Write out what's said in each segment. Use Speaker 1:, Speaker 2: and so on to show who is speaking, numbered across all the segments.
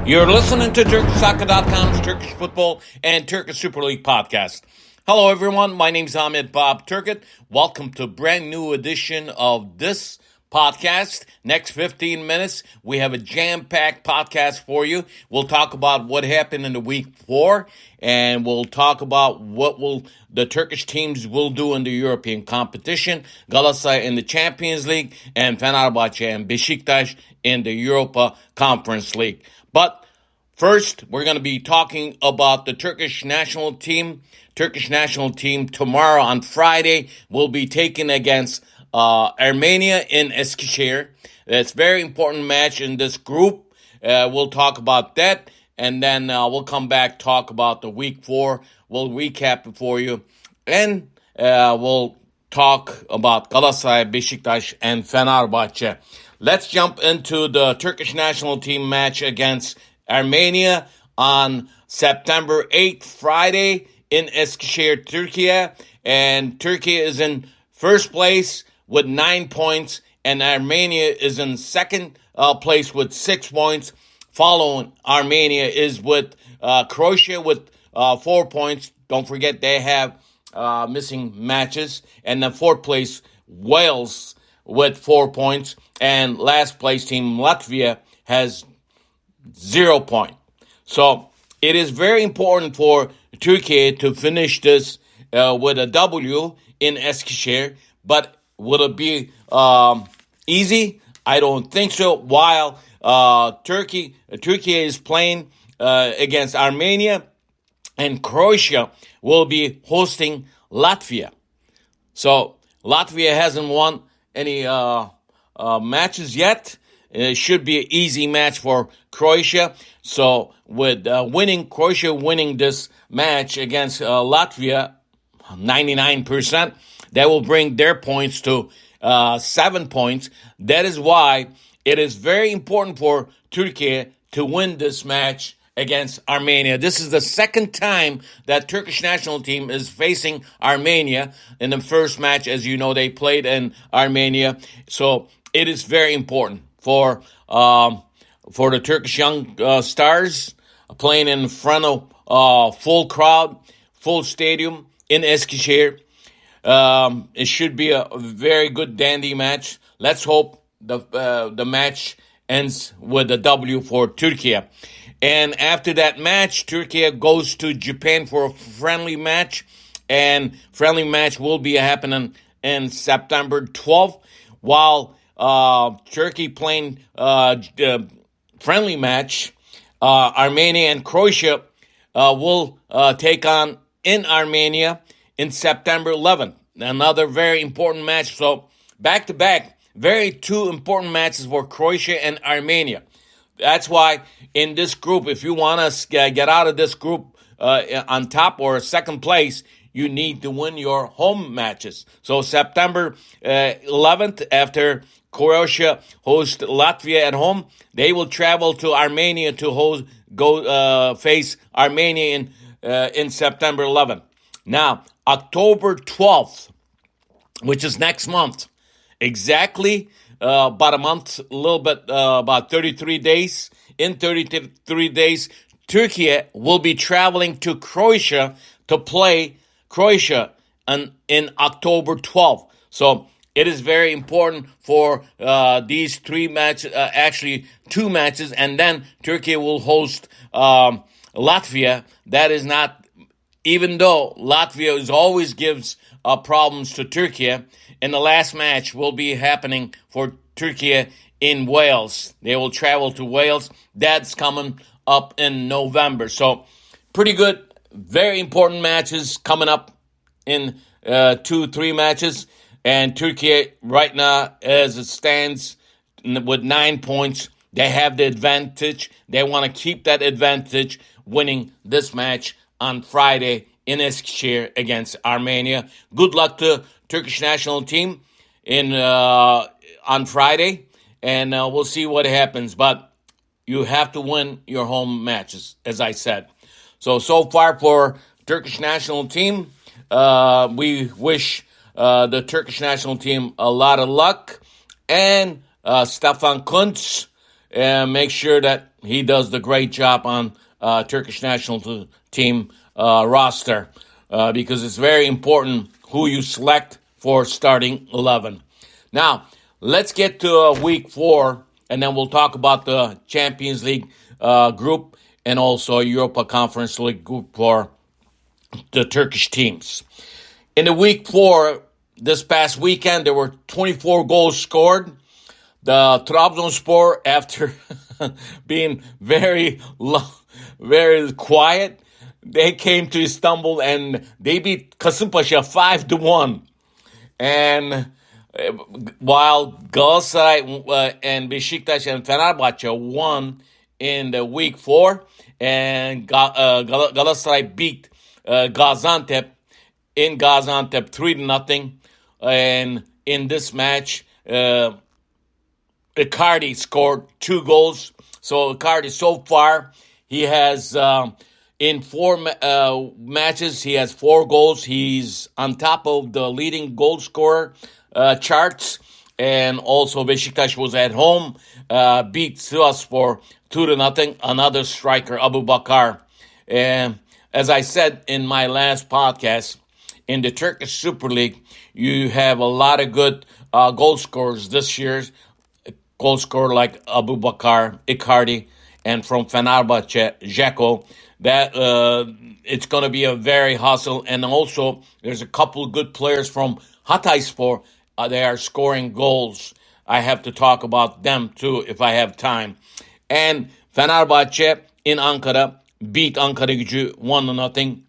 Speaker 1: You're listening to TurkishSoccer.com's Turkish Football and Turkish Super Lig Podcast. Hello, everyone. My name's Ahmet Turgut. Welcome to a brand new edition of this podcast. Next 15 minutes, we have a jam-packed podcast for you. We'll talk about what happened in the week 4, and we'll talk about what the Turkish teams will do in the European competition. Galatasaray in the Champions League, and Fenerbahçe and Besiktas in the Europa Conference League. But first, we're going to be talking about the Turkish national team. Turkish national team tomorrow on Friday will be taken against Armenia in Eskisehir. It's a very important match in this group. We'll talk about that, and then we'll come back, talk about the week 4. We'll recap it for you, and we'll talk about Galatasaray, Besiktas, and Fenerbahçe. Let's jump into the Turkish national team match against Armenia on September 8th, Friday, in Eskisehir, Türkiye. And Türkiye is in first place with 9 points, and Armenia is in second place with 6 points. Following Armenia is with Croatia with 4 points. Don't forget they have missing matches. And then fourth place, Wales with 4 points. And last place team, Latvia, has 0 point. So it is very important for Türkiye to finish this with a W in Eskisehir. But will it be easy? I don't think so. While Türkiye is playing against Armenia, and Croatia will be hosting Latvia. So Latvia hasn't won any matches yet. It should be an easy match for Croatia. So with Croatia winning this match against Latvia, 99%, that will bring their points to 7 points. That is why it is very important for Türkiye to win this match against Armenia. This is the second time that Turkish national team is facing Armenia. In the first match, as you know, they played in Armenia. So it is very important for the Turkish young stars playing in front of full crowd, full stadium in Eskisehir. It should be a very good dandy match. Let's hope the match ends with a W for Türkiye. And after that match, Türkiye goes to Japan for a friendly match. And friendly match will be happening in September 12th. While Turkey playing friendly match, Armenia and Croatia will take on in Armenia in September 11th. Another very important match. So back-to-back, two important matches for Croatia and Armenia. That's why in this group, if you want to get out of this group on top or second place, you need to win your home matches. So September 11th, after Croatia hosts Latvia at home, they will travel to Armenia to face Armenia in September 11th. Now, October 12th, which is next month, exactly about a month, a little bit, about 33 days. In 33 days, Türkiye will be traveling to Croatia to play Croatia in October 12th. So it is very important for these 3 matches, actually 2 matches, and then Türkiye will host Latvia. That is not, even though Latvia always gives problems to Türkiye, and the last match will be happening for Türkiye in Wales. They will travel to Wales. That's coming up in November. So pretty good, very important matches coming up in 2-3 matches. And Türkiye right now, as it stands with 9 points, they have the advantage. They want to keep that advantage, winning this match on Friday in Eskisehir against Armenia. Good luck to Turkish national team on Friday, and we'll see what happens. But you have to win your home matches, as I said. So far for Turkish national team, we wish the Turkish national team a lot of luck. And Stefan Kuntz and make sure that he does the great job on Turkish national team roster because it's very important who you select for starting 11. Now, let's get to week 4, and then we'll talk about the Champions League group and also Europa Conference League group for the Turkish teams. In the week 4, this past weekend, there were 24 goals scored. The Trabzonspor, after being very quiet, they came to Istanbul and they beat Kasımpaşa 5-1. And while Galatasaray and Besiktas and Fenerbahçe won in the week 4, and Galatasaray beat Gaziantep in Gaziantep 3-0. And in this match, Icardi scored 2 goals. So Icardi, so far, he has in 4 matches, he has 4 goals. He's on top of the leading goal scorer charts. And also Besiktas was at home, beat Sivasspor 2-0. Another striker, Abu Bakar. And as I said in my last podcast, in the Turkish Super League, you have a lot of good goal scorers this year. Goal scorer like Abu Bakar, Icardi, and from Fenerbahçe, Dzeko. That it's going to be a very hustle. And also, there's a couple of good players from Hatayspor. They are scoring goals. I have to talk about them too if I have time. And Fenerbahçe in Ankara beat Ankaragücü 1-0.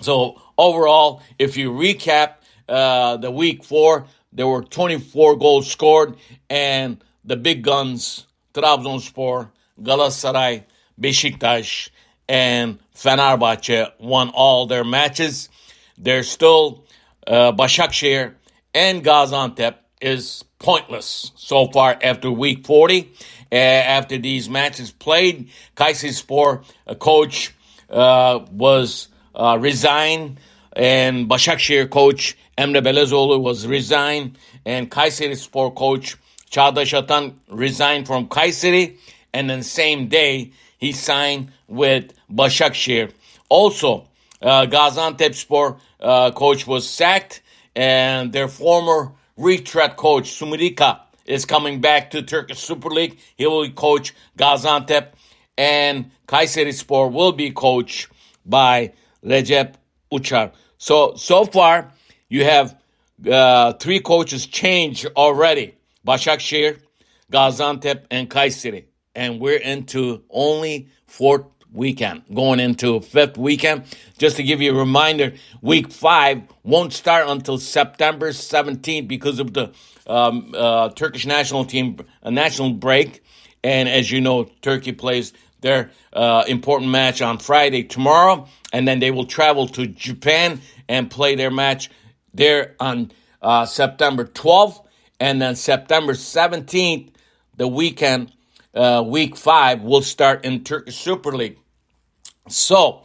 Speaker 1: So overall, if you recap the week 4, there were 24 goals scored, and the big guns, Trabzonspor, Galatasaray, Besiktas, and Fenerbahçe won all their matches. There's still Başakşehir and Gaziantep is pointless so far after week 40. After these matches played, Kayserispor coach was resigned, and Başakşehir coach Emre Belezoğlu was resigned, and Kayserispor coach Çağdaş Atan resigned from Kayseri, and then same day he signed with Başakşehir. Also, Gaziantepspor coach was sacked, and their former retread coach Sumudika is coming back to Turkish Super League. He will coach Gaziantep, and Kayserispor will be coached by Recep Uçar. So far, you have 3 coaches changed already. Başakşehir, Gaziantep, and Kayseri. And we're into only 4th weekend, going into 5th weekend. Just to give you a reminder, week 5 won't start until September 17th because of the Turkish national team national break. And as you know, Turkey plays their important match on Friday tomorrow, and then they will travel to Japan and play their match there on September 12th, and then September 17th, the weekend, week 5, will start in Turkish Super League. So,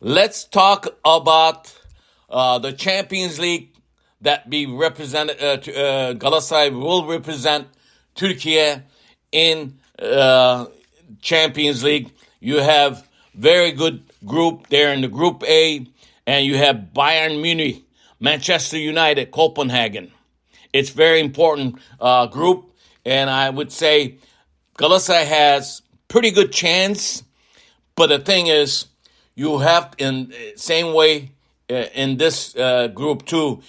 Speaker 1: let's talk about the Champions League that be represented. Galatasaray will represent Türkiye in Champions League. You have very good group there in the Group A, and you have Bayern Munich, Manchester United, Copenhagen. It's very important group, and I would say Galatasaray has pretty good chance. But the thing is, you have in same way in this group too.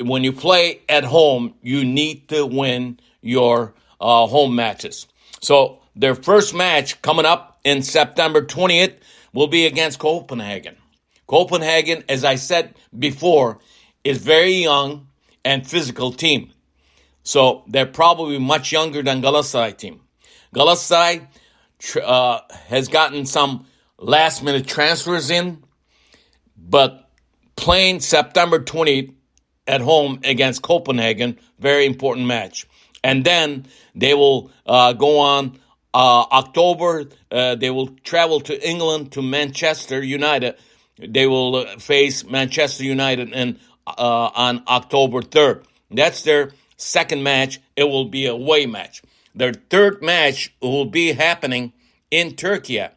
Speaker 1: When you play at home, you need to win your home matches. So their first match coming up in September 20th will be against Copenhagen. Copenhagen, as I said before, is very young and physical team. So they're probably much younger than Galatasaray team. Galatasaray has gotten some last-minute transfers in, but playing September 20th at home against Copenhagen, very important match. And then they will go on October. They will travel to England to Manchester United. They will face Manchester United on October 3rd. That's their second match. It will be a away match. Their third match will be happening in Türkiye,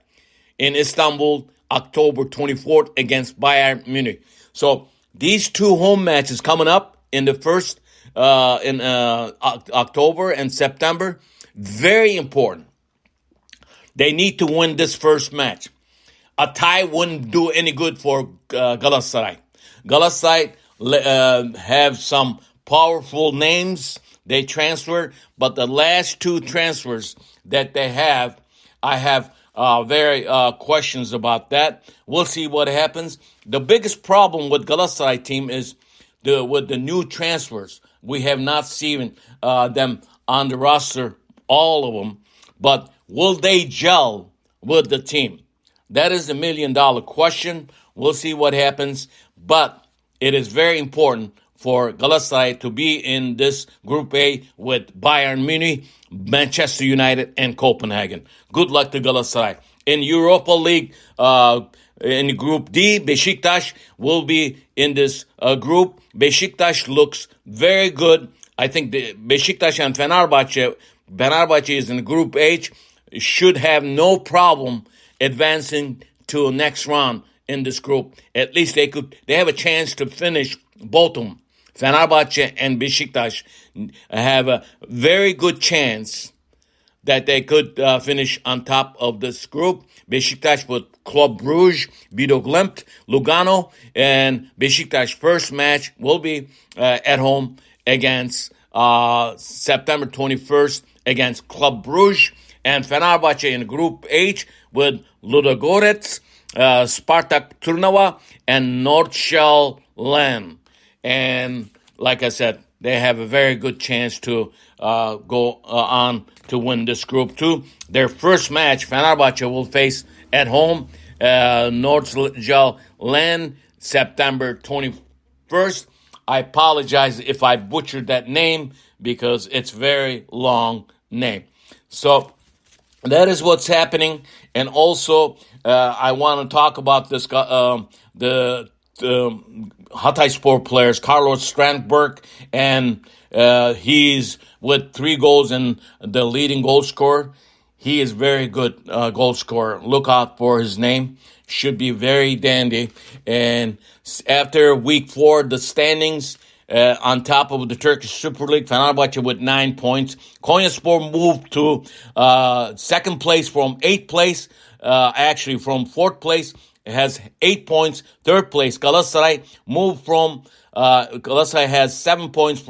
Speaker 1: in Istanbul, October 24th against Bayern Munich. So these two home matches coming up in the first in October and September, very important. They need to win this first match. A tie wouldn't do any good for Galatasaray. Galatasaray have some powerful names they transfer, but the last two transfers that they have, I have very questions about that. We'll see what happens. The biggest problem with Galatasaray team is with the new transfers. We have not seen them on the roster, all of them, but will they gel with the team? That is the $1 million question. We'll see what happens, but it is very important for Galatasaray to be in this Group A with Bayern Munich, Manchester United, and Copenhagen. Good luck to Galatasaray. In Europa League, in Group D, Besiktas will be in this group. Besiktas looks very good. I think the Besiktas and Fenerbahçe is in Group H, should have no problem advancing to next round in this group. At least they have a chance to finish both of them. Fenerbahçe and Besiktas have a very good chance that they could finish on top of this group. Besiktas with Club Brugge, Bodo Glimt, Lugano, and Besiktas' first match will be at home against September 21st against Club Brugge, and Fenerbahçe in Group H with Ludogorets, Spartak Trnava, and Nordsjælland. And like I said, they have a very good chance to go on to win this group too. Their first match, Fenerbahçe will face at home Nordsjælland, September 21st. I apologize if I butchered that name because it's very long name. So that is what's happening. And also, I want to talk about this the Hatayspor players, Carlos Strandberg, and he's with 3 goals and the leading goal scorer. He is very good goal scorer. Look out for his name. Should be very dandy. And after week 4, the standings on top of the Turkish Super Lig, Fenerbahçe with 9 points. Konyaspor moved to second place from 8th place. Actually, from 4th place. It has 8 points. Third place, Galatasaray Galatasaray has 7 points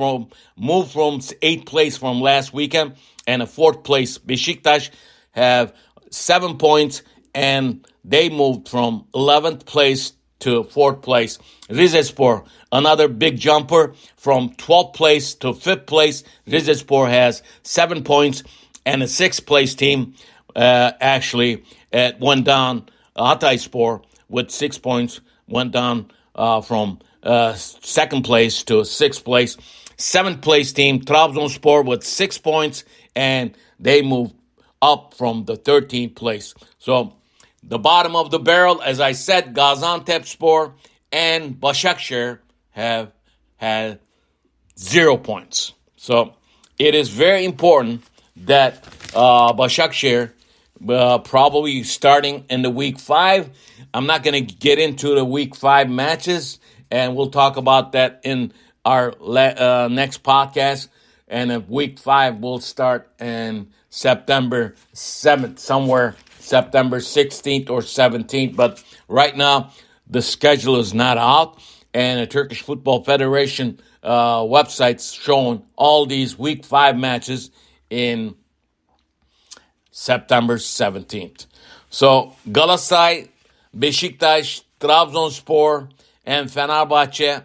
Speaker 1: moved from 8th place from last weekend. And a 4th place, Besiktas, have 7 points, and they moved from 11th place to 4th place. Rizespor, another big jumper from 12th place to 5th place. Rizespor has 7 points, and a 6th place team actually went down. Hatayspor with 6 points went down from 2nd place to 6th place. 7th place team, Trabzonspor, with 6 points, and they moved up from the 13th place. So the bottom of the barrel, as I said, Gaziantepspor and Başakşehir have had 0 points. So it is very important that Başakşehir probably starting in the week 5. I'm not going to get into the week 5 matches, and we'll talk about that in our next podcast. And week 5 will start in September 7th, somewhere September 16th or 17th. But right now, the schedule is not out, and the Turkish Football Federation website's showing all these week 5 matches in September 17th. So Galatasaray, Besiktas, Trabzonspor, and Fenerbahçe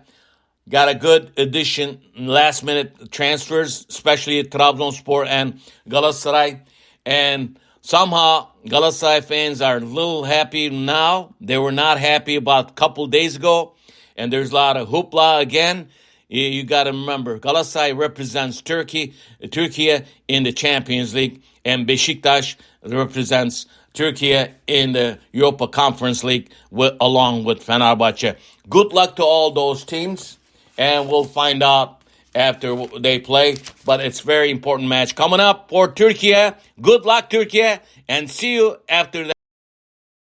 Speaker 1: got a good addition, last-minute transfers, especially Trabzonspor and Galatasaray. And somehow Galatasaray fans are a little happy now. They were not happy about a couple days ago. And there's a lot of hoopla again. You got to remember, Galatasaray represents Türkiye in the Champions League, and Besiktas represents Türkiye in the Europa Conference League along with Fenerbahçe. Good luck to all those teams, and we'll find out after they play. But it's very important match coming up for Türkiye. Good luck, Türkiye, and see you after that.